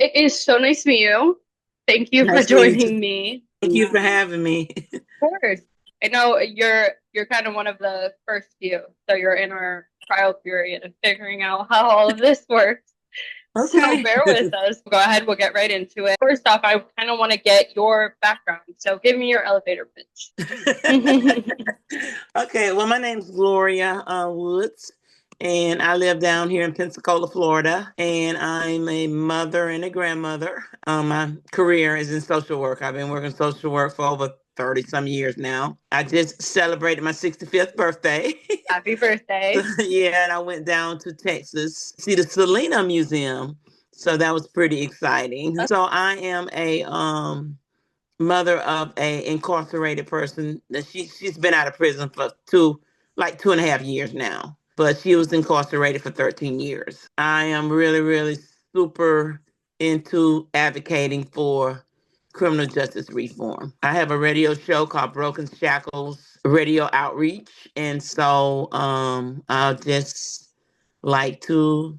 It is so nice to meet you. Thank you for Nice meeting you. joining me. Thank you for having me. Of course. I know you're kind of one of the first few, so you're in our trial period of figuring out how all of this works. So Okay. bear with us. Go ahead, we'll get right into it. First off, I kind of want to get your background. So give me your elevator pitch. Okay, well, my name's Gloria Woods, and I live down here in Pensacola, Florida, and I'm a mother and a grandmother. My career is in social work. I've been working social work for over 30 some years now. I just celebrated my 65th birthday. Happy birthday. Yeah, and I went down to Texas to see the Selena Museum. So that was pretty exciting. So I am a mother of a incarcerated person. That she's been out of prison for 2.5 years now, but she was incarcerated for 13 years. I am really, really super into advocating for criminal justice reform. I have a radio show called Broken Shackles Radio Outreach, and so I'll just like to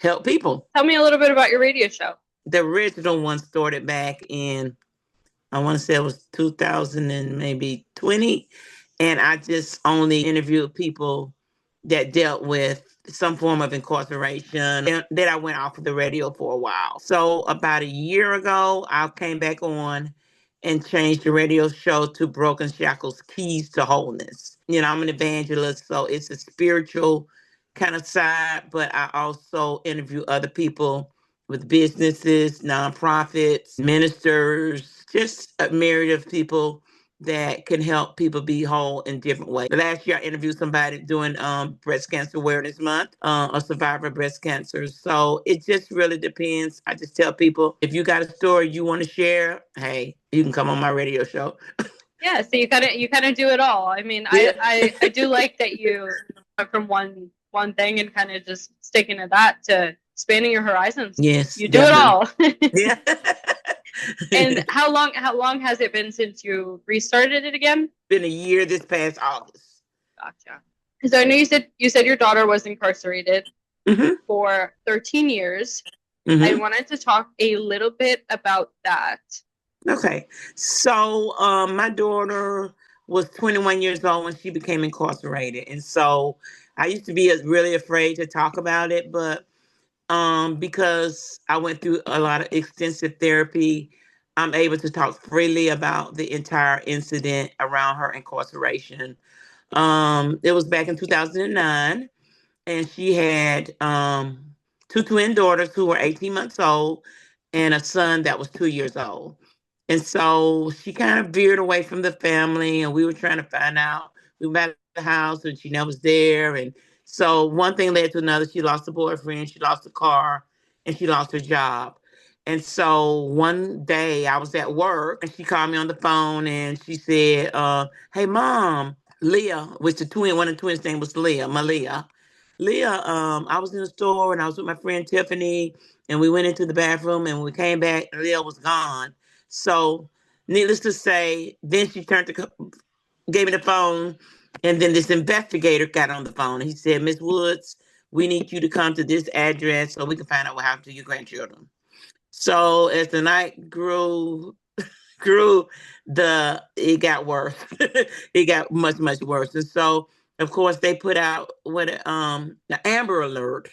help people. Tell me a little bit about your radio show. The original one started back in, I want to say it was 2000 and maybe 20. And I just only interviewed people that dealt with some form of incarceration. And then I went off of the radio for a while. So about a year ago, I came back on and changed the radio show to Broken Shackles Keys to Wholeness. I'm an evangelist, so it's a spiritual kind of side, but I also interview other people with businesses, nonprofits, ministers, just a myriad of people that can help people be whole in different ways. Last year, I interviewed somebody doing Breast Cancer Awareness Month, a survivor of breast cancer. So it just really depends. I just tell people, if you got a story you want to share, hey, you can come on my radio show. Yeah, so you kind of do it all. I mean, Yeah. I do like that you went from one thing and kind of just sticking to that to expanding your horizons. Yes, You do it definitely. all. Yeah. And how long has it been since you restarted it again? Been a year this past August. Gotcha. Because I know you said your daughter was incarcerated Hmm. for 13 years. I Hmm. wanted to talk a little bit about that. Okay. So my daughter was 21 years old when she became incarcerated. And so I used to be really afraid to talk about it, but because I went through a lot of extensive therapy, I'm able to talk freely about the entire incident around her incarceration. It was back in 2009, and she had two twin daughters who were 18 months old and a son that was 2 years old. And so she kind of veered away from the family, and we were trying to find out. We went back to the house, and she never was there. And so one thing led to another. She lost a boyfriend, she lost a car, and she lost her job. And so one day I was at work, and she called me on the phone, and she said, "Hey, mom, Leah," which one of the twins' name was Leah, Malia. Leah, I was in the store and I was with my friend Tiffany, and we went into the bathroom, and when we came back, Leah was gone. So, needless to say, then she gave me the phone, and then this investigator got on the phone. And he said, "Miss Woods, we need you to come to this address so we can find out what happened to your grandchildren." So as the night grew, it got worse. It got much, much worse. And so, of course, they put out the Amber Alert,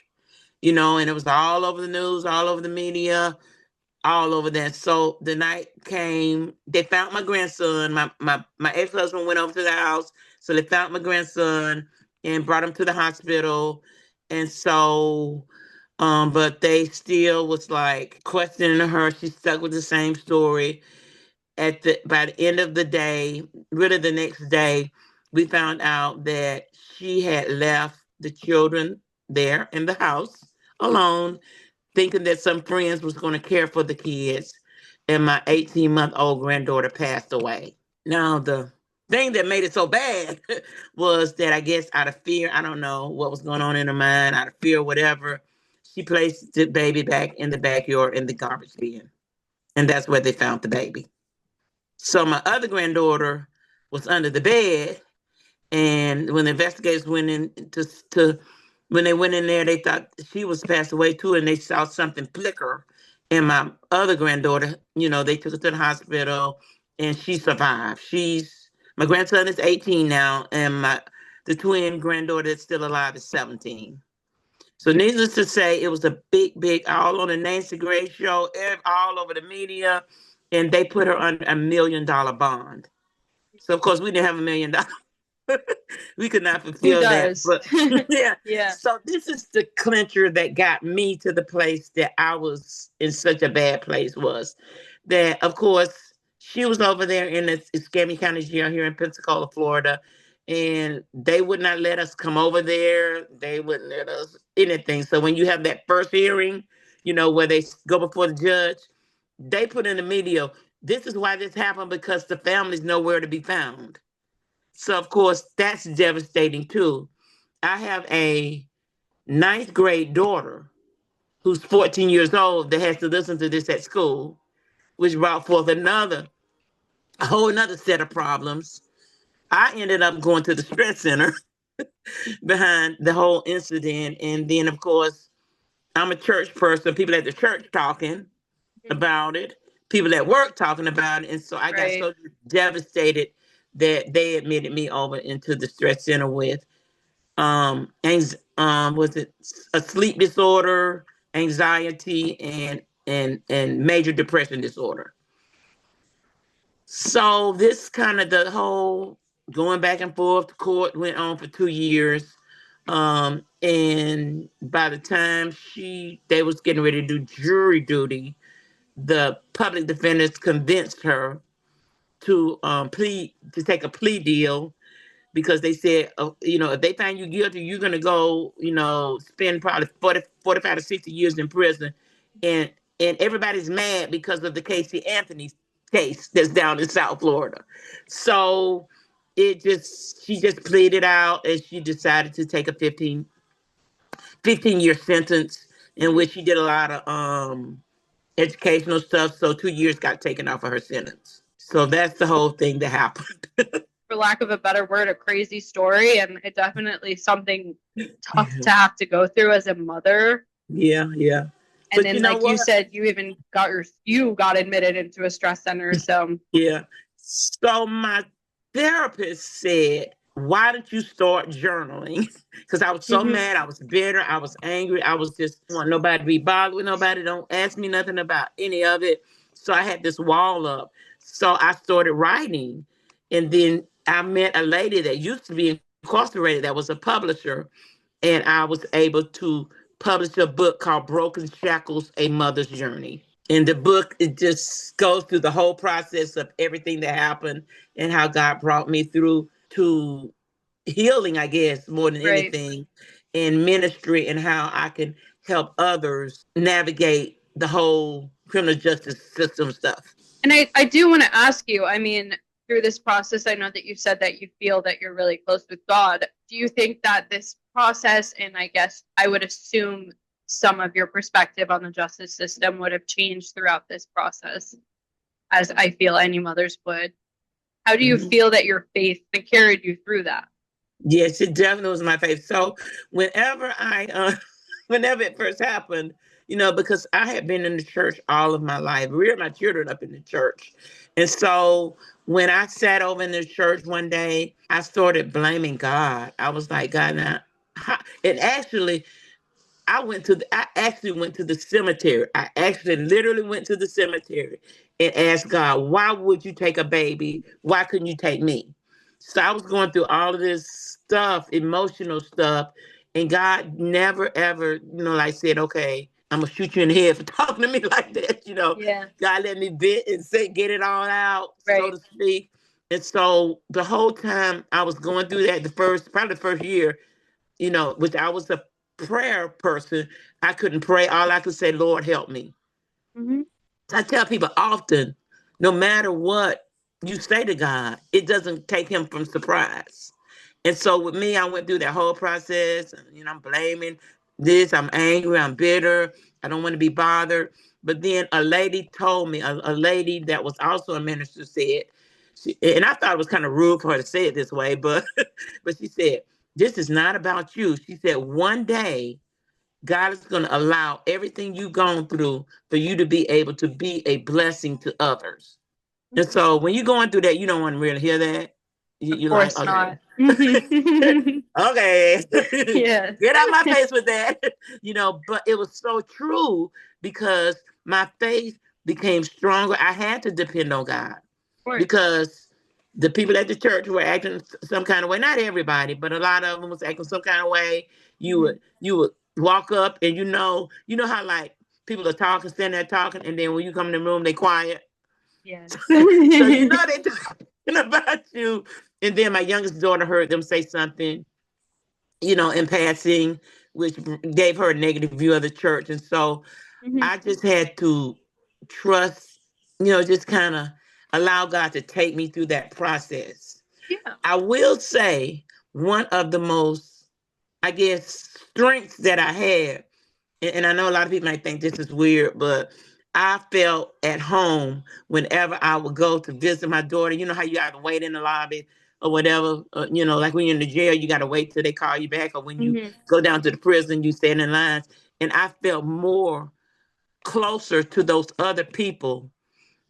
and it was all over the news, all over the media, all over that. So the night came, they found my grandson. My ex-husband went over to the house. So they found my grandson and brought him to the hospital. And so, but they still was like questioning her. She stuck with the same story. By the end of the day, really the next day, we found out that she had left the children there in the house alone, thinking that some friends was going to care for the kids, and my 18-month-old granddaughter passed away. Now, the thing that made it so bad was that, I guess, out of fear, I don't know what was going on in her mind, out of fear or whatever, she placed the baby back in the backyard in the garbage bin. And that's where they found the baby. So my other granddaughter was under the bed, and when the investigators went in to when they went in there, they thought she was passed away too, and they saw something flicker And my other granddaughter, they took her to the hospital and she survived. My grandson is 18 now, and the twin granddaughter that's still alive is 17. So needless to say, it was a big, big, all on the Nancy Grace show, all over the media, and they put her on $1 million bond. So of course we didn't have $1 million. We could not Who fulfill that. does? But yeah. Yeah. So this is the clincher that got me to the place that I was in such a bad place, was that of course she was over there in the Escambia County Jail here in Pensacola, Florida. And they would not let us come over there. They wouldn't let us anything. So when you have that first hearing, where they go before the judge, they put in the media, this is why this happened, because the family's nowhere to be found. So, of course, that's devastating too. I have a ninth grade daughter who's 14 years old that has to listen to this at school, which brought forth a whole another set of problems. I ended up going to the stress center behind the whole incident. And then, of course, I'm a church person, people at the church talking Mhm. about it, people at work talking about it. And so I got Right. so devastated that they admitted me over into the stress center with was it a sleep disorder, anxiety, and major depression disorder. So this kind of the whole going back and forth to court went on for 2 years. And by the time they was getting ready to do jury duty, the public defenders convinced her to take a plea deal, because they said, if they find you guilty, you're going to go, spend probably 45 to 60 years in prison. And everybody's mad because of the Casey Anthony case that's down in South Florida. So she just pleaded out, and she decided to take a 15-year sentence in Mhm. which she did a lot of educational stuff. So 2 years got taken off of her sentence. So that's the whole thing that happened. For lack of a better word, a crazy story, and it definitely something tough Yeah, to have to go through as a mother. yeah, yeah. And But then, you know like you what? said, you got admitted into a stress center. So, Yeah. So my therapist said, why don't you start journaling? Because I was so mhm, mad. I was bitter. I was angry. I was just want nobody to be bothered with nobody. Don't ask me nothing about any of it. So I had this wall up. So I started writing. And then I met a lady that used to be incarcerated that was a publisher. And I was able to publish a book called Broken Shackles, A Mother's Journey. In the book, it just goes through the whole process of everything that happened and how God brought me through to healing, I guess, more than right. anything, in ministry, and how I can help others navigate the whole criminal justice system stuff. And I do want to ask you, I mean, through this process, I know that you said that you feel that you're really close with God. Do you think that this process, and I guess I would assume some of your perspective on the justice system would have changed throughout this process, as I feel any mothers would? How do you Mhm. feel that your faith carried you through that? Yes, it definitely was my favorite. So whenever it first happened, because I had been in the church all of my life, reared my children up in the church. And so when I sat over in the church one day, I started blaming God. I was like, God, now, and actually, I actually went to the cemetery. I actually literally went to the cemetery and asked God, why would you take a baby? Why couldn't you take me? So I was going through all of this stuff, emotional stuff, and God never ever, like said, okay, I'm gonna shoot you in the head for talking to me like that. Yeah, God let me vent and say, get it all out, so right. to speak. And so the whole time I was going through that, probably the first year, which I was a prayer person, I couldn't pray. All I could say, Lord, help me. Mm-hmm. I tell people often, no matter what you say to God, it doesn't take him from surprise. And so with me, I went through that whole process. I'm blaming this, I'm angry, I'm bitter, I don't want to be bothered. But then a lady told me, a lady that was also a minister said, and I thought it was kind of rude for her to say it this way, but but she said, this is not about you. She said, one day God is going to allow everything you've gone through for you to be able to be a blessing to others. And Mhm. so when you're going through that, you don't want to really hear that. Of You're like, course okay, not. Mhm. okay, Yes. get out my Of face with that. But it was so true because my faith became stronger. I had to depend on God course. because the people at the church were acting some kind of way. Not everybody, but a lot of them was acting some kind of way. Mhm. You would walk up and you know how like people are talking, standing there talking, and then when you come in the room, they quiet. Yes. So you know they talking about you. And then my youngest daughter heard them say something, in passing, which gave her a negative view of the church. And so Mhm. I just had to trust, just kind of allow God to take me through that process. Yeah. I will say one of the most, I guess, strengths that I had, and I know a lot of people might think this is weird, but I felt at home whenever I would go to visit my daughter. You know how you have to wait in the lobby or whatever, like when you're in the jail, you got to wait till they call you back, or when you Mhm. go down to the prison, you stand in lines. And I felt more closer to those other people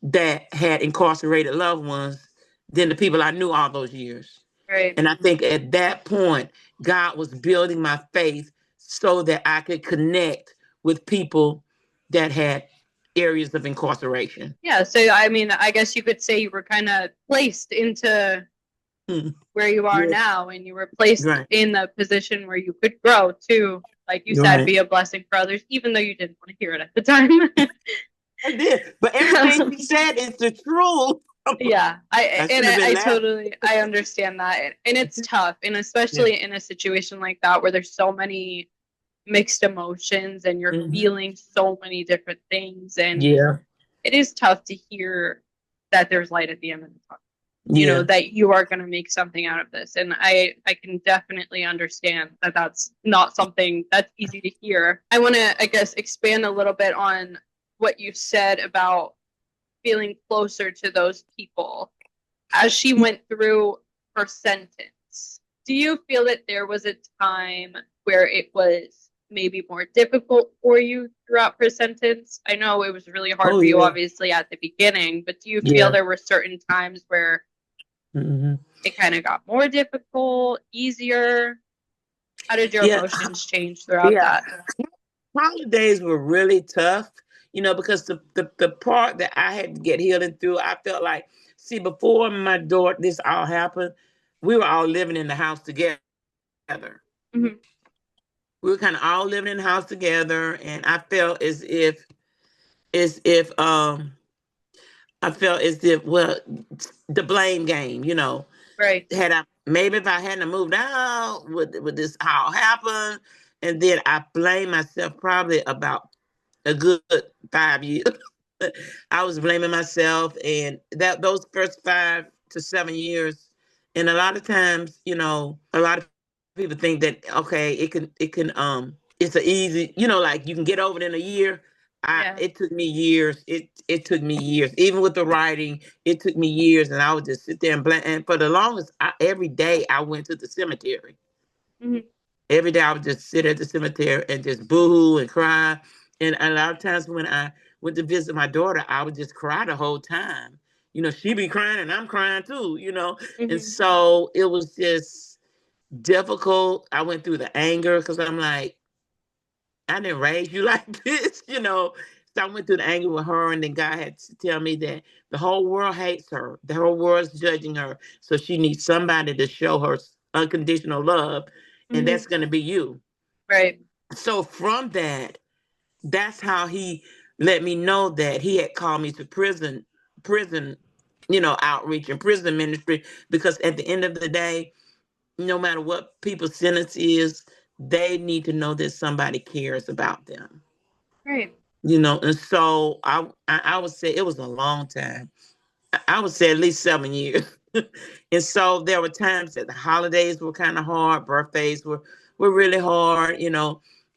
that had incarcerated loved ones than the people I knew all those years. Right. And I think at that point, God was building my faith so that I could connect with people that had areas of incarceration. Yeah. So, I mean, I guess you could say you were kind of placed into Hmm. where you are Yeah, now, and you were placed right, in the position where you could grow to, like you said, right. be a blessing for others, even though you didn't want to hear it at the time. I did, but everything she said is the truth. Yeah, I shouldn't have been I laughing. totally I understand that, and it's tough, and Yeah. especially in a situation like that where there's so many mixed emotions and you're Hmm. feeling so many different things, and Yeah. it is tough to hear that there's light at the end of the tunnel. Yeah. That you are going to make something out of this, and I can definitely understand that that's not something that's easy to hear. I want to, I guess, expand a little bit on what you said about feeling closer to those people as she went through her sentence. Do you feel that there was a time where it was maybe more difficult for you throughout her sentence? I know it was really hard Oh for you, yeah. obviously, at the beginning, but do you feel Yeah. there were certain times where Hmm. it kind of got more difficult, easier? How did your Yeah. emotions change throughout Yeah. that? Holidays were really tough, because the part that I had to get healing through, I felt like, see, before my daughter, this all happened, we were all living in the house together. Mm-hmm. We were kind of all living in the house together, and as if I felt as if, well, the blame game, Right. had I maybe if I hadn't moved out, would this all happen? And then I blame myself probably about a good 5 years. I was blaming myself, and that those first 5 to 7 years, and a lot of times, a lot of people think that, okay, it's a easy, like you can get over it in a year. Yeah. It took me years. It took me years, even with the writing. It took me years, and I would just sit there and blame. And for the longest, every day I went to the cemetery. Mm-hmm. Every day I would just sit at the cemetery and just boo-hoo and cry. And a lot of times when I went to visit my daughter, I would just cry the whole time. She'd be crying and I'm crying too. And Mm-hmm. so it was just difficult. I went through the anger because I'm like, I didn't raise you like this. So I went through the anger with her, and then God had to tell me that the whole world hates her. The whole world's judging her. So she needs somebody to show her unconditional love, and Mm-hmm. that's going to be you. Right. So from that's how he let me know that he had called me to prison, outreach and prison ministry, because at the end of the day, no matter what people's sentence is, they need to know that somebody cares about them. Right. And so I would say it was a long time. I would say at least 7 years. And so there were times that the holidays were kind of hard, birthdays were really hard.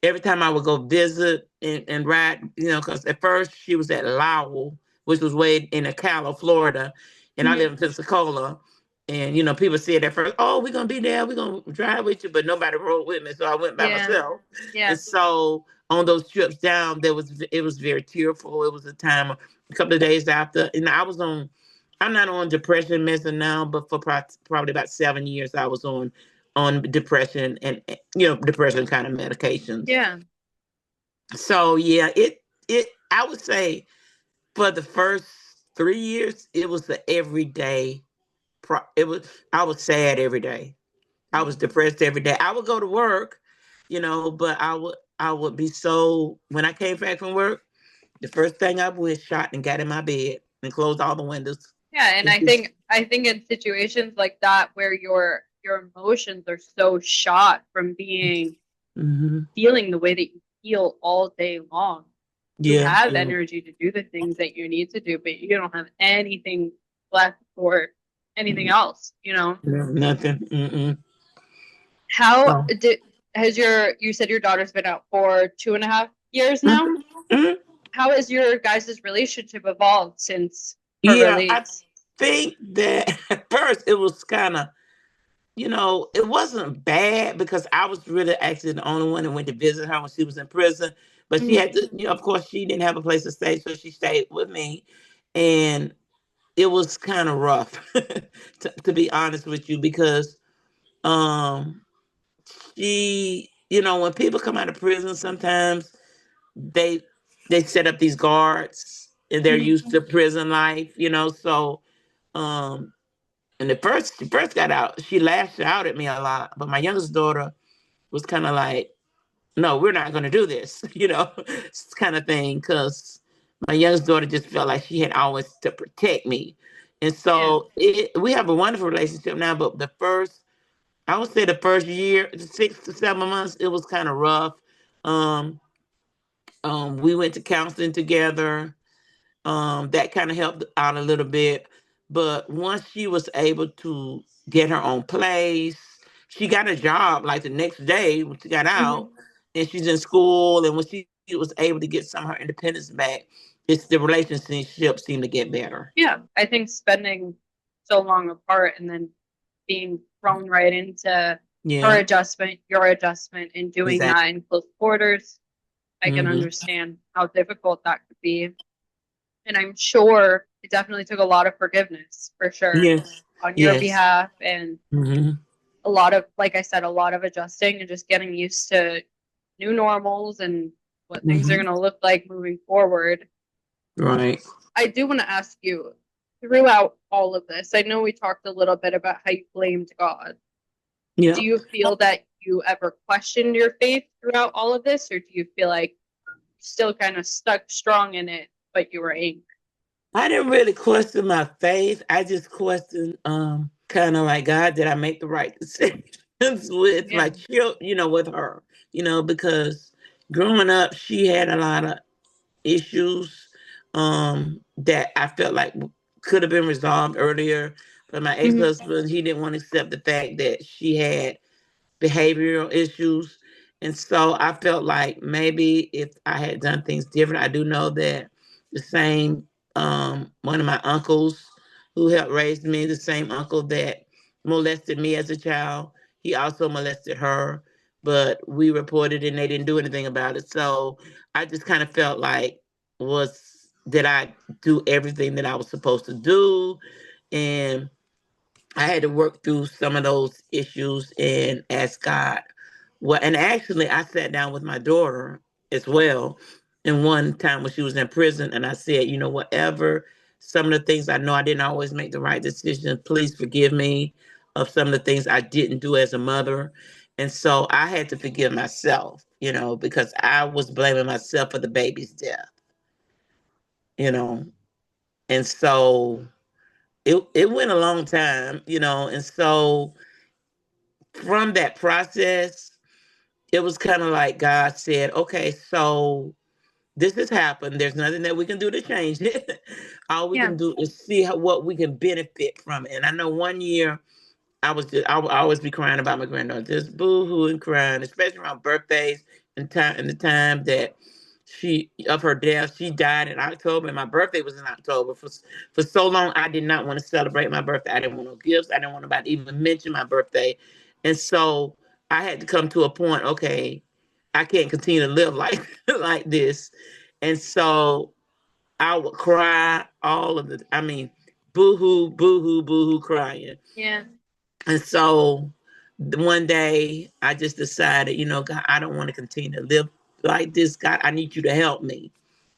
Every time I would go visit and ride, because at first she was at Lowell, which was way in Ocala, Florida, and I live Mm-hmm. in Pensacola. And people said at first, "Oh, we're gonna be there. We're gonna drive with you," but nobody rode with me, so I went by Yeah. myself. And Yeah. so on those trips down, it was very tearful. It was a time, a couple of days after, and I'm not on depression medicine now, but for probably about 7 years, I was on depression and depression kind of medications. Yeah. So yeah, it I would say for the first 3 years, it was the everyday. It was I was sad every day. I was depressed every day. I would go to work, but I would be so when I came back from work, the first thing I was shot and got in my bed and closed all the windows. Yeah, and It's just, I think in situations like that where your emotions are so shot from being hmm feeling the way that you feel all day long, you yeah, have yeah, energy to do the things that you need to do, but you don't have anything left for anything else, you know? yeah, nothing. How So, did has you said your daughter's been out for 2.5 years now? mhm, mhm. How has your guys' relationship evolved since her Yeah, I release? think that at first it was kind of it wasn't bad because I was really actually the only one that went to visit her when she was in prison. But she Mhm. had to, of course, she didn't have a place to stay, so she stayed with me. And it was kind of rough, to be honest with you, because um, when people come out of prison, sometimes they they set up these guards and they're Mhm. used to prison life. So um, and she first got out, she lashed out at me a lot. But my youngest daughter was kind of like, no, we're not going to do this, kind of thing. Because my youngest daughter just felt like she had always to protect me. And Yeah. so we have a wonderful relationship now. But I would say the first year, 6 to 7 months, it was kind of rough. Um, we went to counseling together. That kind of helped out a little bit. But once she was able to get her own place, she got a job like the next day when she got Mhm. out, and she's in school. And when she was able to get some of her independence back, it's the relationship seemed to get better. Yeah, I think spending so long apart and then being thrown right into her Yeah, adjustment, your adjustment, and doing exactly. that in close quarters, I can Hmm. understand how difficult that could be. And I'm sure it definitely took a lot of forgiveness for sure Yes, on your yes. behalf and Hmm. a lot of, like I said, a lot of adjusting and just getting used to new normals and what things are Hmm. going to look like moving forward. Right. I do want to ask you throughout all of this, I know we talked a little bit about how you blamed God. Do Yep. you feel that you ever questioned your faith throughout all of this, or do you feel like you still kind of stuck strong in it, but you were angry? I didn't really question my faith. I just questioned, kind of like, God, did I make the right decisions with Yeah. my child, with her, because growing up, she had a lot of issues, that I felt like could have been resolved earlier. But my Hmm. ex-husband, he didn't want to accept the fact that she had behavioral issues. And so I felt like maybe if I had done things different. I do know that the same, one of my uncles who helped raise me, the same uncle that molested me as a child, he also molested her, but we reported and they didn't do anything about it. So I just kind of felt like, was did I do everything that I was supposed to do? And I had to work through some of those issues and ask God. Well, and actually, I sat down with my daughter as well. And one time when she was in prison, and I said, whatever, some of the things I know I didn't always make the right decision. Please forgive me of some of the things I didn't do as a mother. And so I had to forgive myself, because I was blaming myself for the baby's death, you know. And so it went a long time, and so from that process, it was kind of like God said, okay, so this has happened. There's nothing that we can do to change it. All we Yeah. can do is see what we can benefit from it. And I know one year I would always be crying about my granddaughter, just boo hoo and crying, especially around birthdays and the time that of her death. She died in October, and my birthday was in October. For so long, I did not want to celebrate my birthday. I didn't want no gifts. I didn't want nobody to even mention my birthday, and so I had to come to a point. Okay, I can't continue to live like like this, and so I would cry all of the. I mean, boo hoo, boo hoo, boo hoo, crying. Yeah. And so one day I just decided, God, I don't want to continue to live like this. God, I need you to help me.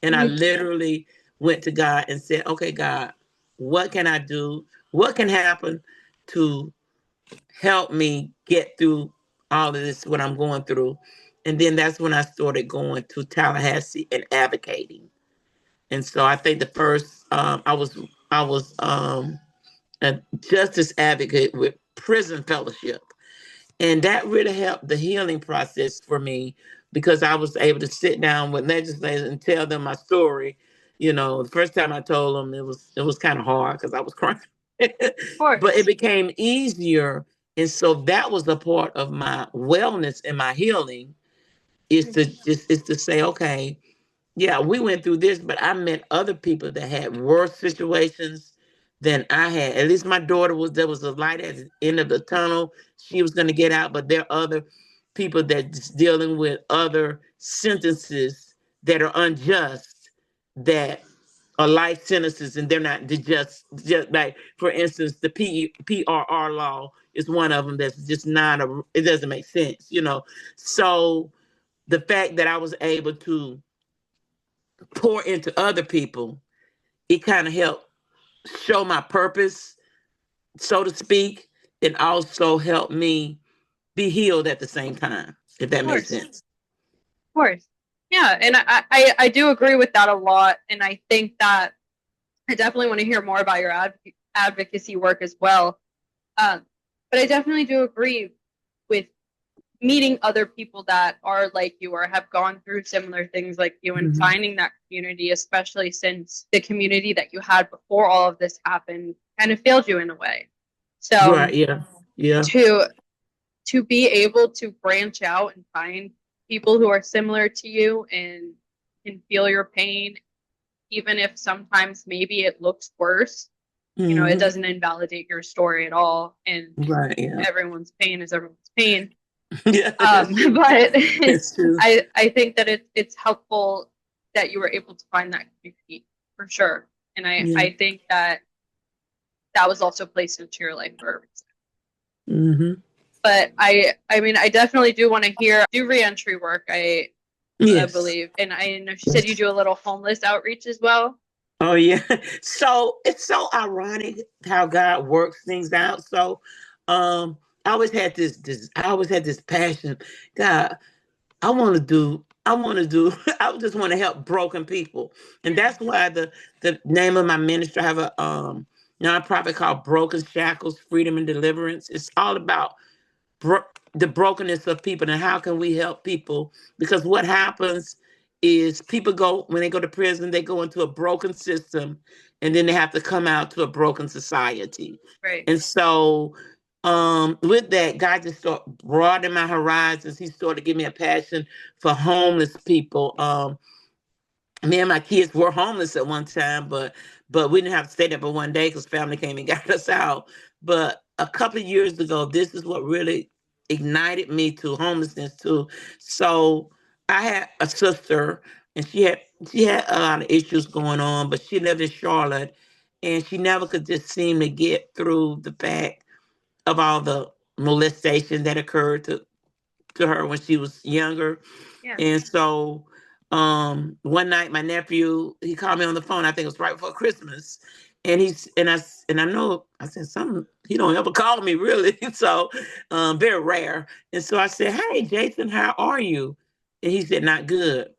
And I Mhm. literally went to God and said, okay, God, what can I do? What can happen to help me get through all of this, what I'm going through? And then that's when I started going to Tallahassee and advocating. And so I think the first, I was a justice advocate with prison fellowship. And that really helped the healing process for me because I was able to sit down with legislators and tell them my story. The first time I told them it was kind of hard because I was crying, Of but it course. became easier. And so that was a part of my wellness and my healing is to say, okay, yeah, we went through this, but I met other people that had worse situations than I had. At least my daughter there was a light at the end of the tunnel. She was going to get out, but there are other people that's dealing with other sentences that are unjust, that are life sentences, and they're not just like, for instance, the PRR law is one of them that's just not it doesn't make sense. So the fact that I was able to pour into other people, it kind of helped show my purpose, so to speak, and also help me be healed at the same time, if Of that makes course. sense. Of course. Yeah, and I do agree with that a lot, and I think that I definitely want to hear more about your advocacy work as well. Um, but I definitely do agree with meeting other people that are like you or have gone through similar things like you and Hmm. finding that community, especially since the community that you had before all of this happened kind of failed you in a way. So Right. Yeah. Yeah. to to be able to branch out and find people who are similar to you and can feel your pain, even if sometimes maybe it looks worse, it Hmm. doesn't invalidate your story at all. And Right. Yeah. everyone's pain is everyone's pain. Yeah. That's true. But That's true. I think that it's helpful that you were able to find that community for sure. And Yeah. I think that that was also placed into your life for a reason. Hmm. But I mean I definitely do want to hear do reentry work. I Yes. believe, and I know she said you Yes. do a little homeless outreach as well. Oh yeah. So it's so ironic how God works things out. So um I always had this passion. God, I want to do I just want to help broken people. And Yeah, that's why the name of my ministry, I have a nonprofit called Broken Shackles, Freedom and Deliverance. It's all about bro- the brokenness of people and how can we help people, because what happens is people go when they go to prison, they go into a broken system, and then they have to come out to a broken society. right. And so with that, God just started broadening my horizons. He started giving me a passion for homeless people. Me and my kids were homeless at one time, but we didn't have to stay there for one day because family came and got us out. But a couple of years ago, this is what really ignited me to homelessness too. So I had a sister, and she had a lot of issues going on, but she lived in Charlotte, and she never could just seem to get through the fact of all the molestation that occurred to her when she was younger. Yeah. And so one night my nephew, he called me on the phone, I think it was right before Christmas. And I know I said something, he don't ever call me really. So very rare. And so I said, "Hey Jason, how are you?" And he said, "Not good."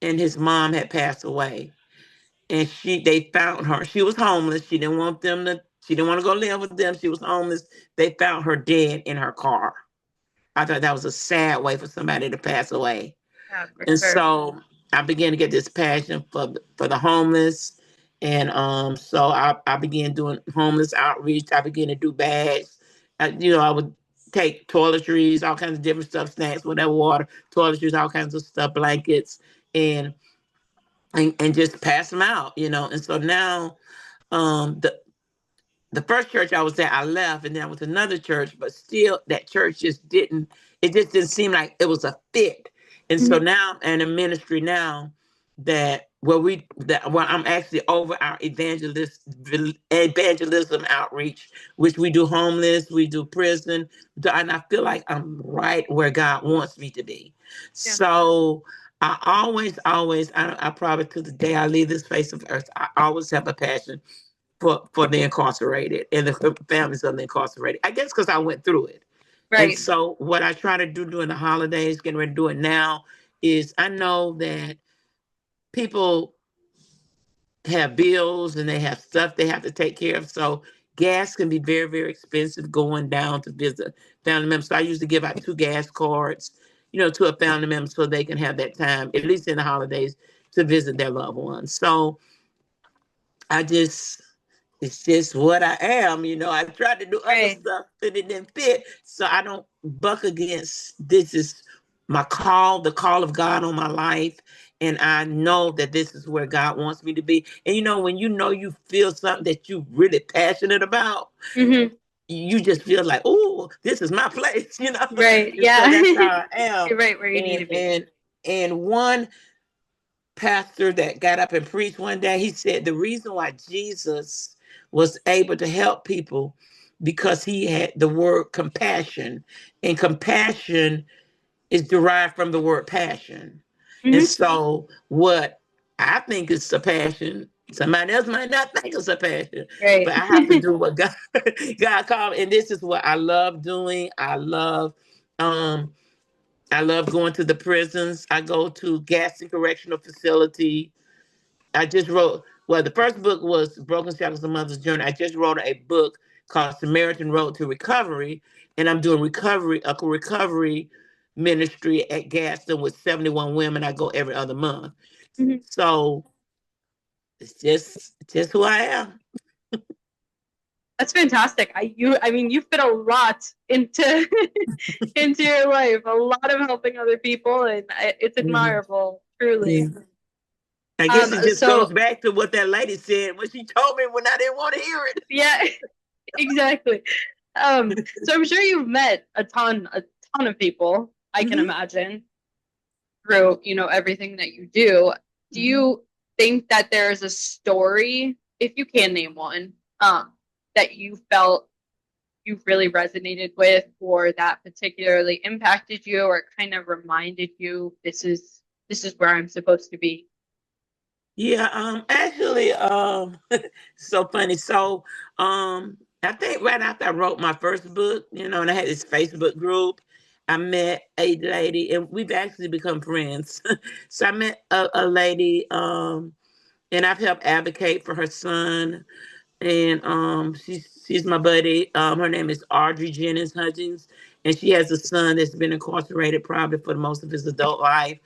And his mom had passed away. And they found her. She was homeless. She didn't want to go live with them. She was homeless. They found her dead in her car. I thought that was a sad way for somebody to pass away. Yeah, for And sure. so I began to get this passion for the homeless. And so I began doing homeless outreach. I began to do bags. I would take toiletries, all kinds of different stuff, snacks, whatever, water, toiletries, all kinds of stuff, blankets. And and just pass them out, you know. And so now, um, the the first church I was at, I left, and then I went to another church, but still, that church it just didn't seem like it was a fit. And so Mhm. now, I'm in a ministry now where I'm actually over our evangelism outreach, which we do homeless, we do prison, and I feel like I'm right where God wants me to be. Yeah. So I always, I probably to the day I leave this face of earth, I always have a passion for the incarcerated and the families of the incarcerated. I guess because I went through it. And Right. so what I try to do during the holidays, getting ready to do it now, is I know that people have bills and they have stuff they have to take care of. So gas can be very, very expensive going down to visit family members. So I usually give out 2 gas cards, to a family member so they can have that time, at least in the holidays, to visit their loved ones. So I just it's just what I am. I tried to do other Right. stuff that it didn't fit. So I don't buck against this is my call, the call of God on my life. And I know that this is where God wants me to be. And when you feel something that you're really passionate about, Hmm. you just feel like, oh, this is my place, Right. And so Yeah. that's how I am. You're right where you need And to be. and and one pastor that got up and preached one day, he said the reason why Jesus was able to help people because he had the word compassion, and compassion is derived from the word passion. And Hmm. so what I think is a passion, somebody else might not think it's a passion, Right. but I have to do what God called me. And this is what I love doing. Um I love going to the prisons. I go to Gaston Correctional Facility. I just wrote, well, the first book was Broken Shackles, A Mother's Journey. I just wrote a book called Samaritan Road to Recovery, and I'm doing a recovery ministry at Gaston with 71 women. I go every other month. Hmm. So it's just who I am. That's fantastic. I mean, you fit a lot into into your life. A lot of helping other people, and it's Mhm. admirable, truly. Yeah. I guess it just goes So back to what that lady said when she told me when I didn't want to hear yeah, exactly. So I'm sure you've met a ton of people. I can it. imagine through everything that you do. Do Hmm. you think that there's a story, if you can name one, that you felt you really resonated with, or that particularly impacted you, or kind of reminded you this is where I'm supposed to be? Yeah, actually, so funny. So, I think right after I wrote my first book, and I had this Facebook group, I met a lady, and we've actually become friends. So I met a lady, and I've helped advocate for her son, and she's my buddy. Her name is Audrey Jennings Hudgens, and she has a son that's been incarcerated probably for the most of his adult life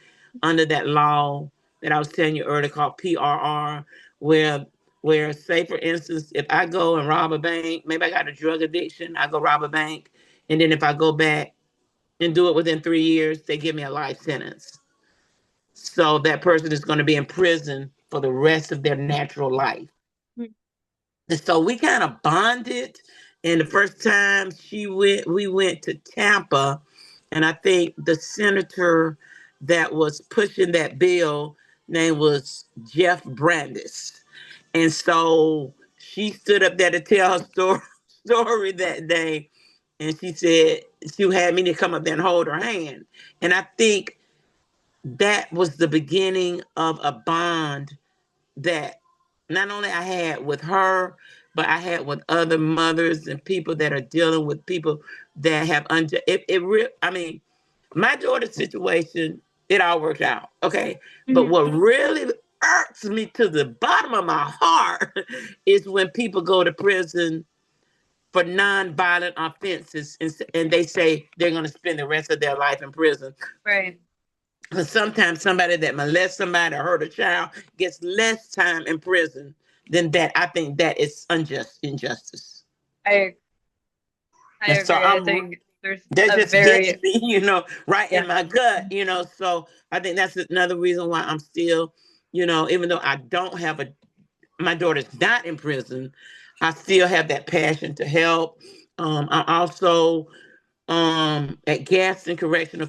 under that law that I was telling you earlier called PRR, where say for instance, if I go and rob a bank, maybe I got a drug addiction, I go rob a bank, and then if I go back and do it within 3 years, they give me a life sentence. So that person is going to be in prison for the rest of their natural life. And so we kind of bonded. And the first time we went to Tampa, and I think the senator that was pushing that bill name was Jeff Brandis. And so she stood up there to tell her story that day. And she said she had me to come up there and hold her hand. And I think that was the beginning of a bond that not only I had with her, but I had with other mothers and people that are dealing with people that have I mean, my daughter's situation, it all worked out, okay. But Hmm. what really irks me to the bottom of my heart is when people go to prison for non-violent offenses, and they say they're going to spend the rest of their life in prison. Right. Because sometimes somebody that molests somebody or hurt a child gets less time in prison than that. I think that is injustice. I I And so agree. I think there's that a just gets very me, right yeah. in my gut. So I think that's another reason why I'm still even though I don't have my daughter's not in prison, I still have that passion to help. I also at Gaston Correctional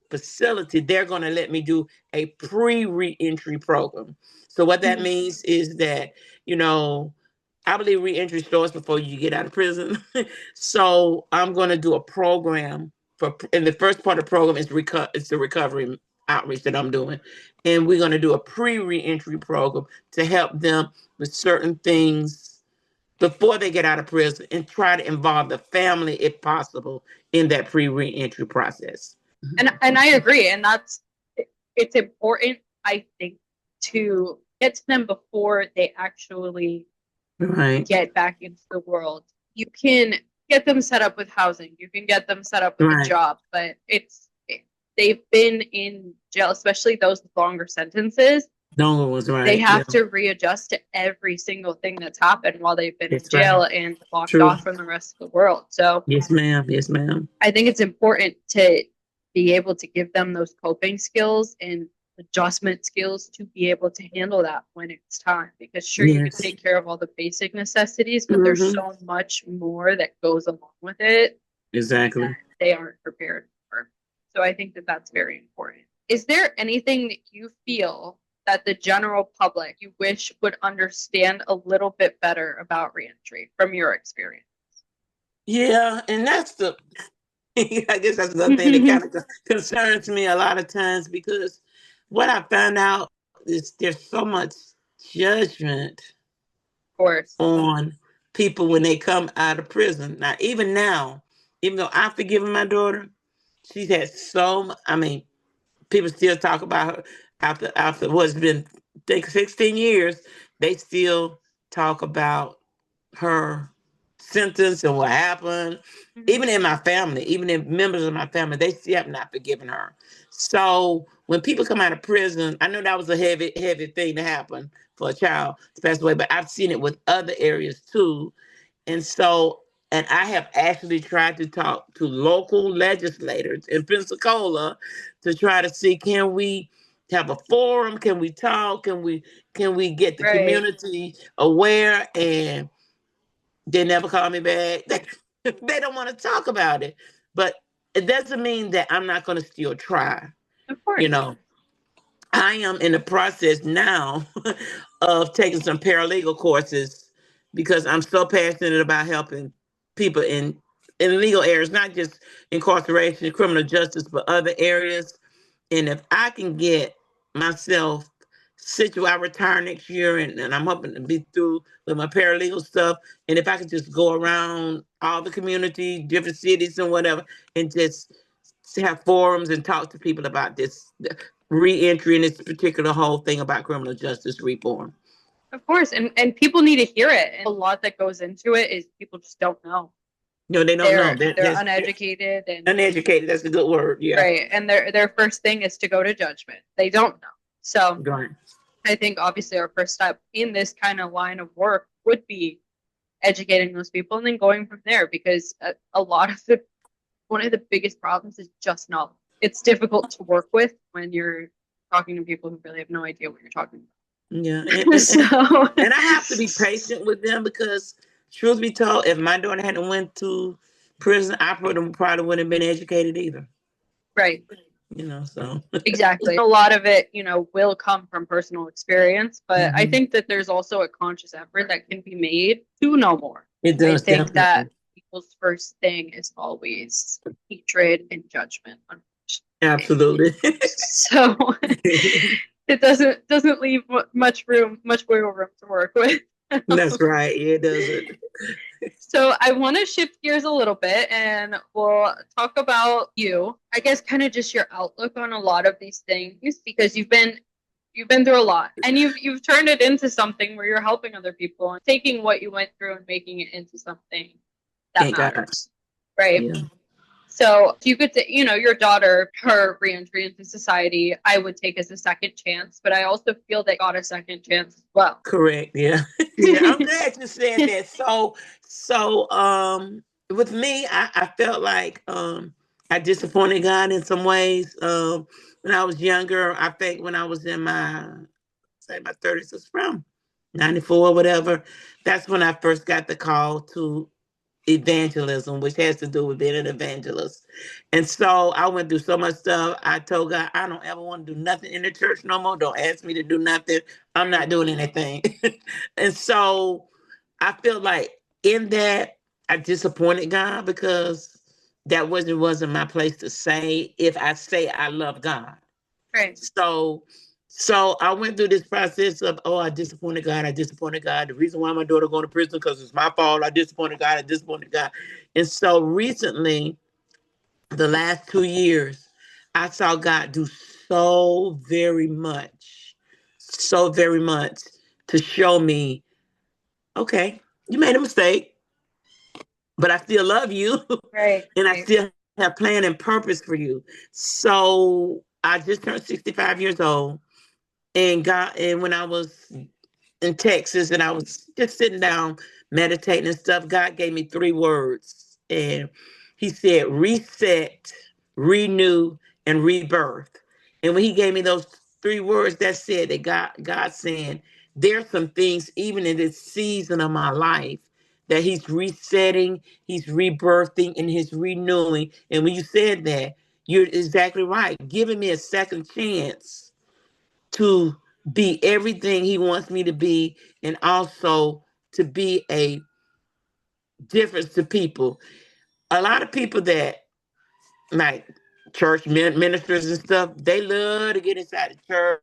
Facility, they're going to let me do a pre-reentry program. So what that Mhm. means is that, you know, I believe reentry starts before you get out of prison. So I'm going to do a program and the first part of the program is it's the recovery outreach that I'm doing. And we're going to do a pre-reentry program to help them with certain things before they get out of prison and try to involve the family if possible in that pre-reentry process. And I agree, and it's important, I think, to get to them before they actually Right, get back into the world. You can get them set up with housing, you can get them set up with a right. job, but they've been in jail, especially those with longer sentences. Donald was They right. Yeah, have to readjust to every single thing that's happened while they've been in that's right. jail and locked True. off from the rest of the world. So Yes, ma'am. Yes, ma'am. I think it's important to be able to give them those coping skills and adjustment skills to be able to handle that when it's time. Because sure, you can Yes. take care of all the basic necessities, but there's Hmm. so much more that goes along with it that Exactly. they aren't prepared for. So I think that that's very important. Is there anything that you feel that the general public you wish would understand a little bit better about reentry from your experience? Yeah, and that's the. I guess that's another thing that kind of concerns me a lot of times because what I found out is there's so much judgment Course. on people when they come out of prison. Now, even though I've forgiven my daughter, she's had I mean, people still talk about her after what's been, I think, 16 years. They still talk about her sentence and what happened. Mhm. Even in my family, even in members of my family, they still have not forgiven her. So when people come out of prison, I know that was a heavy, heavy thing to happen for a child to pass away, but I've seen it with other areas too. And so, and I have actually tried to talk to local legislators in Pensacola to try to see, can we have a forum? Can we talk? Can we get the Right. community aware? And they never call me back. They don't want to talk about it. But it doesn't mean that I'm not going to still try. Of You course. know, I am in the process now of taking some paralegal courses because I'm so passionate about helping people in legal areas, not just incarceration, criminal justice, but other areas. And if I can get myself situated, I retire next year, and I'm hoping to be through with my paralegal stuff. And if I could just go around all the community, different cities and whatever, and just have forums and talk to people about this reentry and this particular whole thing about criminal justice reform. Of course. And people need to hear it. And a lot that goes into it is people just don't know. They don't know. They're uneducated and Uneducated. That's a good word. Yeah. right. And their first thing is to go to judgment. They don't know. So Right. I think obviously our first step in this kind of line of work would be educating those people and then going from there because a lot of the one of the biggest problems is just knowledge. It's difficult to work with when you're talking to people who really have no idea what you're talking Yeah. about. So And I have to be patient with them because, truth be told, if my daughter hadn't went to prison, I probably wouldn't have been educated either. right. So. Exactly. A lot of it, will come from personal experience, but I Mhm. think that there's also a conscious effort that can be made to know more. It I does think that definitely. people's first thing is always hatred and judgment, unfortunately. Absolutely. So it doesn't leave much wiggle room to work with. That's right. Yeah, it doesn't. So I want to shift gears a little bit and we'll talk about you. I guess kind of just your outlook on a lot of these things because you've been through a lot and you've turned it into something where you're helping other people and taking what you went through and making it into something that Thank God. matters. Right? Yeah. So if you could say, your daughter, her reentry into society, I would take as a second chance, but I also feel they got a second chance as well. Correct. Yeah. Yeah. I'm glad you said that. So, with me, I felt like I disappointed God in some ways. When I was younger, I think when I was in my say my 30s is from 94 or whatever. That's when I first got the call to evangelism, which has to do with being an evangelist. And so I went through so much stuff. I told God, I don't ever want to do nothing in the church no more. Don't ask me to do nothing. I'm not doing anything. And so I feel like in that I disappointed God because that wasn't my place to say if I say I love God. Right. So so I went through this process of, oh, I disappointed God. I disappointed God. The reason why my daughter going to prison because it's my fault. I disappointed God. I disappointed God. And so recently, the last 2 years, I saw God do so very much to show me, okay, you made a mistake, but I still love you, Right. and I Right. still have plan and purpose for you. So I just turned 65 years old, and God, and when I was in Texas and I was just sitting down meditating and stuff, God gave me 3 words. And he said, reset, renew, and rebirth. And when he gave me those 3 words, that said that God saying, there's some things even in this season of my life that he's resetting, he's rebirthing, and he's renewing. And when you said that, you're exactly right. Giving me a second chance to be everything he wants me to be, and also to be a difference to people. A lot of people that like church ministers and stuff, they love to get inside the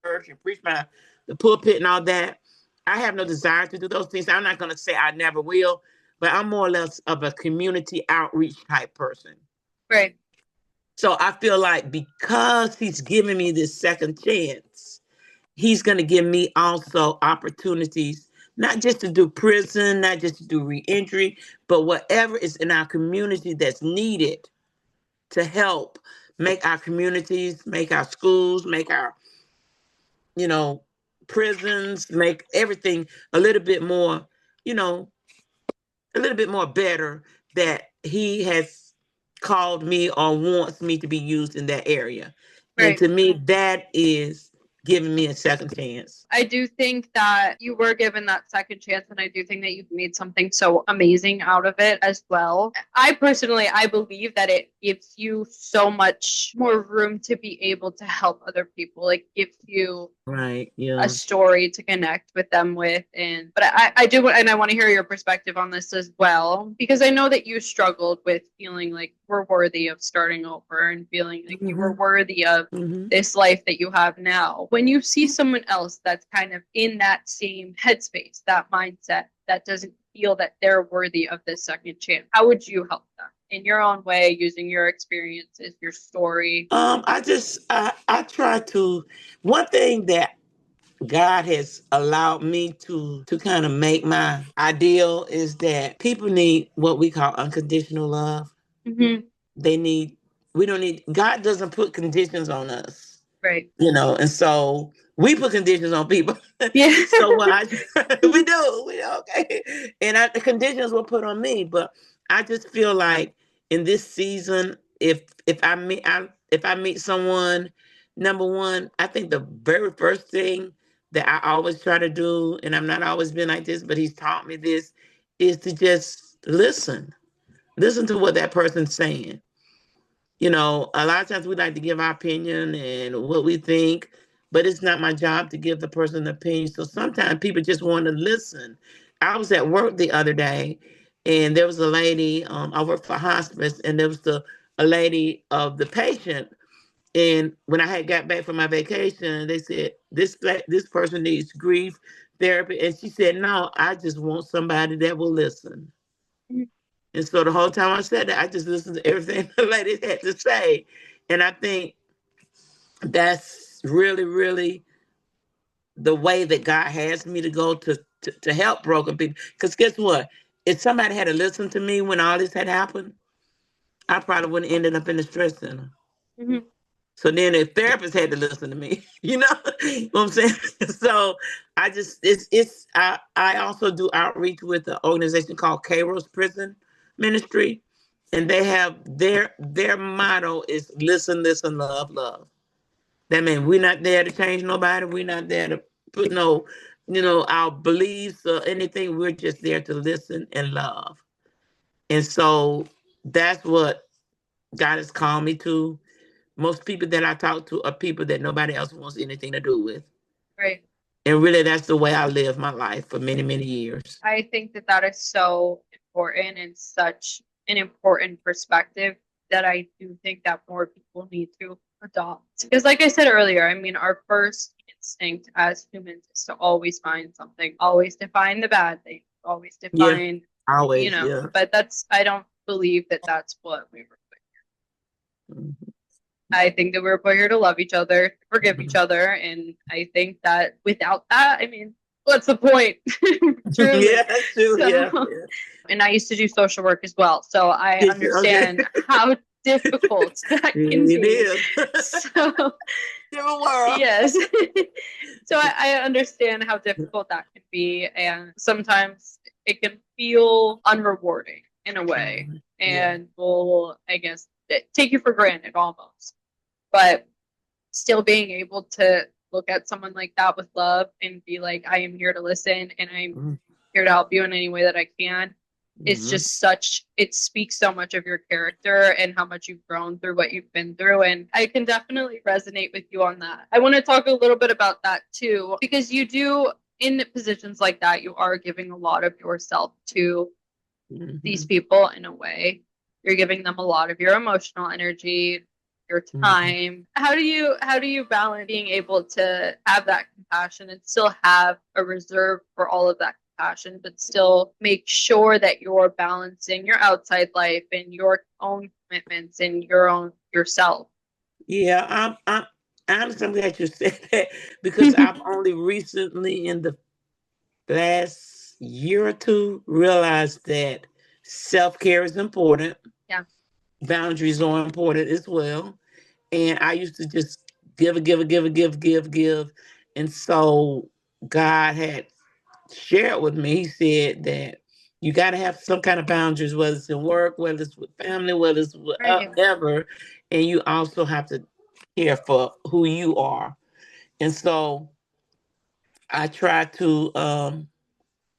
church and preach by the pulpit and all that. I have no desire to do those things. I'm not going to say I never will, but I'm more or less of a community outreach type person. Right. So I feel like because he's giving me this second chance, he's going to give me also opportunities, not just to do prison, not just to do reentry, but whatever is in our community that's needed to help make our communities, make our schools, make our, you know, prisons, make everything a little bit more, you know, a little bit more better, that he has called me or wants me to be used in that area. And Right. to me, that is giving me a second chance. I do think that you were given that second chance, and I do think that you've made something so amazing out of it as well. I personally, I believe that it gives you so much more room to be able to help other people. It gives you Right. a Yeah. story to connect with them with. And but I do, and I want to hear your perspective on this as well, because I know that you struggled with feeling like we're worthy of starting over and feeling like you were Hmm. worthy of Hmm. this life that you have now. When you see someone else that's kind of in that same headspace, that mindset, that doesn't feel that they're worthy of this second chance, how would you help them in your own way, using your experiences, your story? I try to, one thing that God has allowed me to kind of make my ideal is that people need what we call unconditional love. Mm-hmm. They need, we don't need, God doesn't put conditions on us, Right. and so we put conditions on people. Yeah. So what I we do, okay, and the conditions were put on me, but I just feel like in this season, if I meet someone, number one, I think the very first thing that I always try to do, and I'm not always been like this, but he's taught me this, is to just listen to what that person's saying. A lot of times we like to give our opinion and what we think, but it's not my job to give the person an opinion. So sometimes people just want to listen. I was at work the other day, and there was a lady. I work for hospice, and there was a lady of the patient. And when I had got back from my vacation, they said this person needs grief therapy, and she said, "No, I just want somebody that will listen." And so the whole time I said that, I just listened to everything the lady had to say. And I think that's really, really the way that God has me to go to help broken people. Because guess what? If somebody had to listen to me when all this had happened, I probably wouldn't have ended up in the stress center. Mm-hmm. So then the therapist had to listen to me, you know what I'm saying? So I also do outreach with an organization called Kairos Prison Ministry. And they have their motto is listen, listen, love, love. That means we're not there to change nobody. We're not there to put no, our beliefs or anything. We're just there to listen and love. And so that's what God has called me to. Most people that I talk to are people that nobody else wants anything to do with. Right. And really, that's the way I live my life for many, many years. I think that that is so important and such an important perspective that I do think that more people need to adopt. Because, like I said earlier, I mean, our first instinct as humans is to always find something, always define the bad thing, always Yeah, define, always. Yeah. but I don't believe that that's what we were. Mhm. I think that we're put here to love each other, forgive each other, and I think that without that, I mean, what's the point? Truly. Yeah, that's true. So, Yeah, yeah. and I used to do social work as well, so I Did you? Okay. understand how difficult that can It be. is. So, Different world. yes. So I understand how difficult that can be, and sometimes it can feel unrewarding in a way, Yeah. and will, I guess, take you for granted almost. But still being able to look at someone like that with love and be like, I am here to listen and I'm Mm-hmm. here to help you in any way that I can is just such, it speaks so much of your character and how much you've grown through what you've been through. And I can definitely resonate with you on that. I want to talk a little bit about that too, because you do, in positions like that, you are giving a lot of yourself to these people in a way. You're giving them a lot of your emotional energy, your Mm-hmm. time. How do you balance being able to have that compassion and still have a reserve for all of that compassion, but still make sure that you're balancing your outside life and your own commitments and your own yourself? Yeah, honestly, I'm glad you said that because I've only recently, in the last year or two, realized that self care is important. Yeah. Boundaries are important as well. And I used to just give. And so God had shared with me, he said that you got to have some kind of boundaries, whether it's in work, whether it's with family, whether it's Right. whatever. And you also have to care for who you are. And so I try to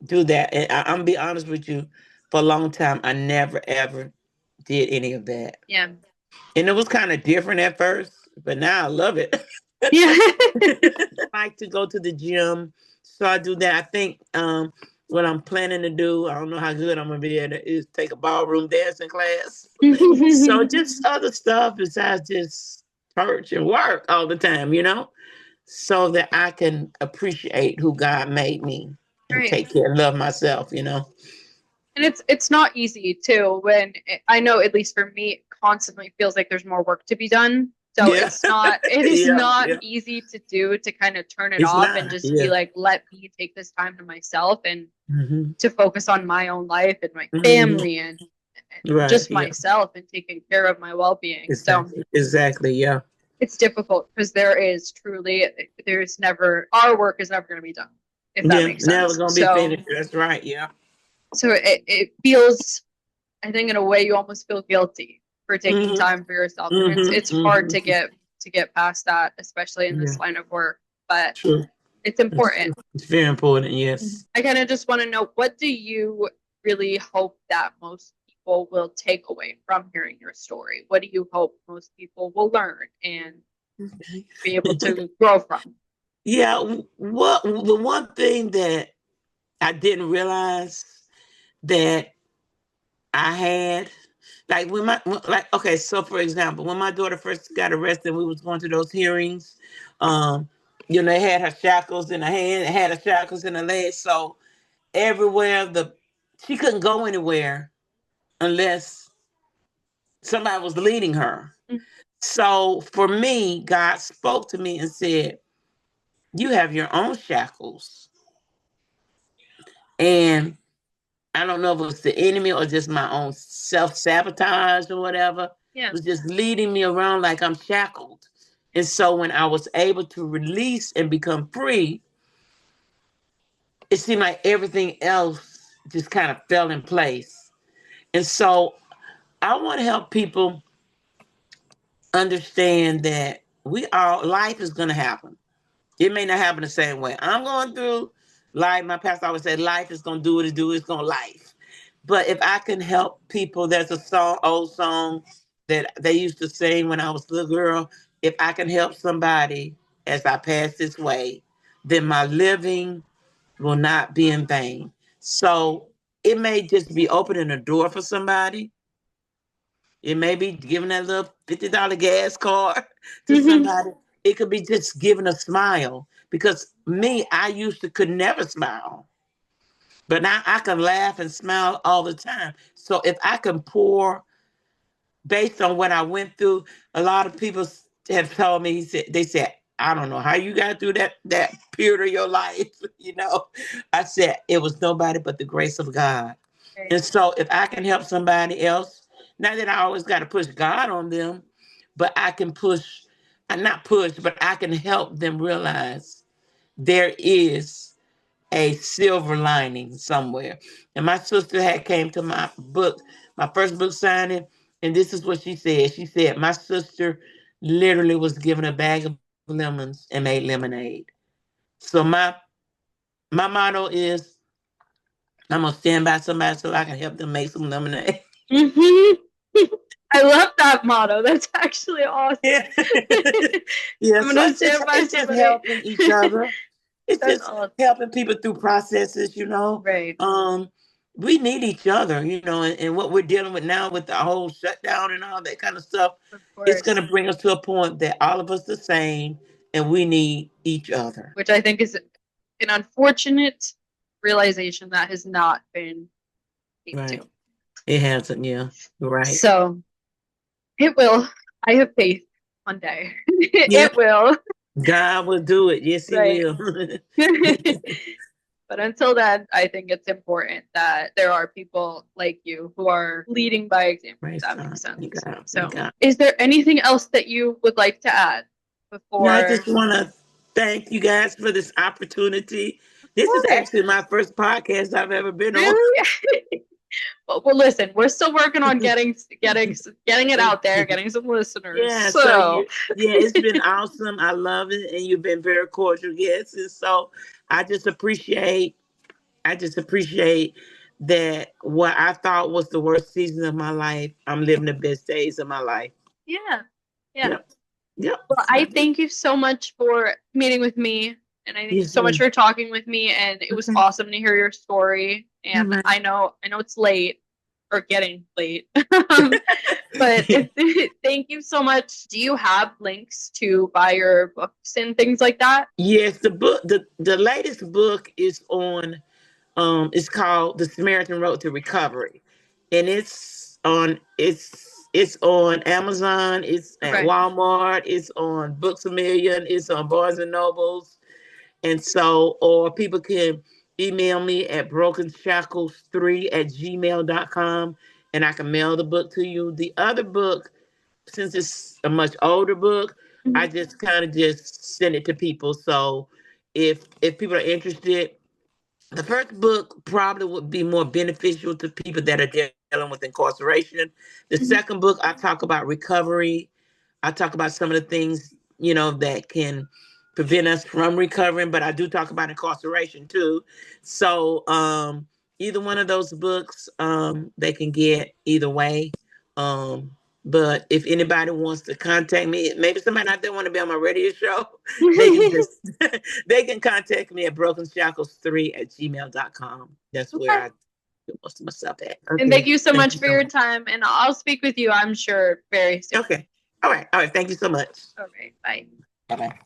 do that. And I'm be honest with you, for a long time, I never ever did any of that. Yeah. And it was kind of different at first, but now I love it. Yeah. I like to go to the gym, so I do that. I think what I'm planning to do, I don't know how good I'm gonna be at it, is take a ballroom dancing class. So just other stuff besides just church and work all the time, so that I can appreciate who God made me and Right. take care and love myself. And it's not easy too when I know, at least for me, it constantly feels like there's more work to be done. So Yeah. it is Yeah, not yeah. easy to do, to kind of turn it It's off and not. just be Yeah. like, let me take this time to myself and Hmm. to focus on my own life and my Hmm. family and Right. just Yeah. myself and taking care of my well-being. So Exactly. Exactly. Yeah. it's difficult because there's never, our work is never going to be done, if that Yeah. makes Never sense. gonna be So finished. That's right. Yeah. it feels, I think in a way you almost feel guilty for taking Hmm. time for yourself, and Hmm. it's hard Hmm. to get past that, especially in Yeah. this line of work. But True. it's It's important. true. It's very important. Yes. I kind of just want to know, what do you really hope that most people will take away from hearing your story? What do you hope most people will learn and Okay. be able to grow from? Yeah. What the one thing that I didn't realize that I had, like okay, so for example, when my daughter first got arrested, we was going to those hearings. Um, they had her shackles in her hand, had her shackles in her legs, so everywhere she couldn't go anywhere unless somebody was leading her. So for me, God spoke to me and said, "You have your own shackles," and I don't know if it was the enemy or just my own self sabotage or whatever. Yeah. It was just leading me around like I'm shackled. And so when I was able to release and become free, it seemed like everything else just kind of fell in place. And so I want to help people understand that life is going to happen. It may not happen the same way. I'm going through life. My pastor always said, life is going to do what it do. It's going to life. But if I can help people, there's a song, old song that they used to sing when I was a little girl. If I can help somebody as I pass this way, then my living will not be in vain. So it may just be opening a door for somebody. It may be giving that little $50 gas card to Mhm. somebody. It could be just giving a smile. Because me, I used to could never smile. But now I can laugh and smile all the time. So if I can pour based on what I went through, a lot of people have told me, they said, I don't know how you got through that period of your life. I said, it was nobody but the grace of God. Right. And so if I can help somebody else, not that I always got to push God on them, but I can push, not push, but I can help them realize there is a silver lining somewhere. And my sister had came to my first book signing, and this is what she said. She said, my sister literally was given a bag of lemons and made lemonade. So my motto is I'm gonna stand by somebody so I can help them make some lemonade. Mhm. I love that motto. That's actually awesome. Yeah. Yeah. I'm So gonna stand by it's just somebody. helping each other. It's That's just awesome. helping people through processes. Right. We need each other, and what we're dealing with now with the whole shutdown and all that kind of stuff, Of it's course. gonna bring us to a point that all of us the same and we need each other. Which I think is an unfortunate realization that has not been came Right. to. It hasn't, yeah. You're right. So it will. I have faith one day. Yeah, It will. God will do it. Yes, he Right. will. But until then, I think it's important that there are people like you who are leading by example, if Praise that God. makes Thank sense. God. Thank So, God. is there anything else that you would like to add No, I before? just want to thank you guys for this opportunity. Of This is course. actually my first podcast I've ever been on. Really? Well, listen, we're still working on getting it out there, getting some listeners. Yeah, so So, it's been awesome. I love it, and you've been very cordial guests, and so I just appreciate, I just appreciate that what I thought was the worst season of my life, I'm living the best days of my life. yeah. Yeah. Yep, yep. Well, So, I thank you so much for meeting with me, and I thank you yes, so much ma'am. for talking with me. And it was Okay, awesome to hear your story. all And right. I know it's late or getting late, but thank you so much. Do you have links to buy your books and things like that? Yes, the latest book is on. It's called The Samaritan Road to Recovery, and it's on Amazon. It's at Okay. Walmart. It's on Books a Million. It's on Barnes and Nobles, and so or people can email me at brokenshackles3@gmail.com, and I can mail the book to you. The other book, since it's a much older book, I Mhm. just kind of just send it to people. So if people are interested, the first book probably would be more beneficial to people that are dealing with incarceration. The Mhm. second book, I talk about recovery. I talk about some of the things, that can prevent us from recovering, but I do talk about incarceration too. So, either one of those books, they can get either way. Um, but if anybody wants to contact me, maybe somebody out there want to be on my radio show, they can just they can contact me at brokenshackles3@gmail.com. That's where Okay. I do most of my stuff at. And thank Okay. you so Thank much you for so your much. time. And I'll speak with you, I'm sure, very soon. Okay. All right. All right. Thank you so much. All right. Bye. Bye bye.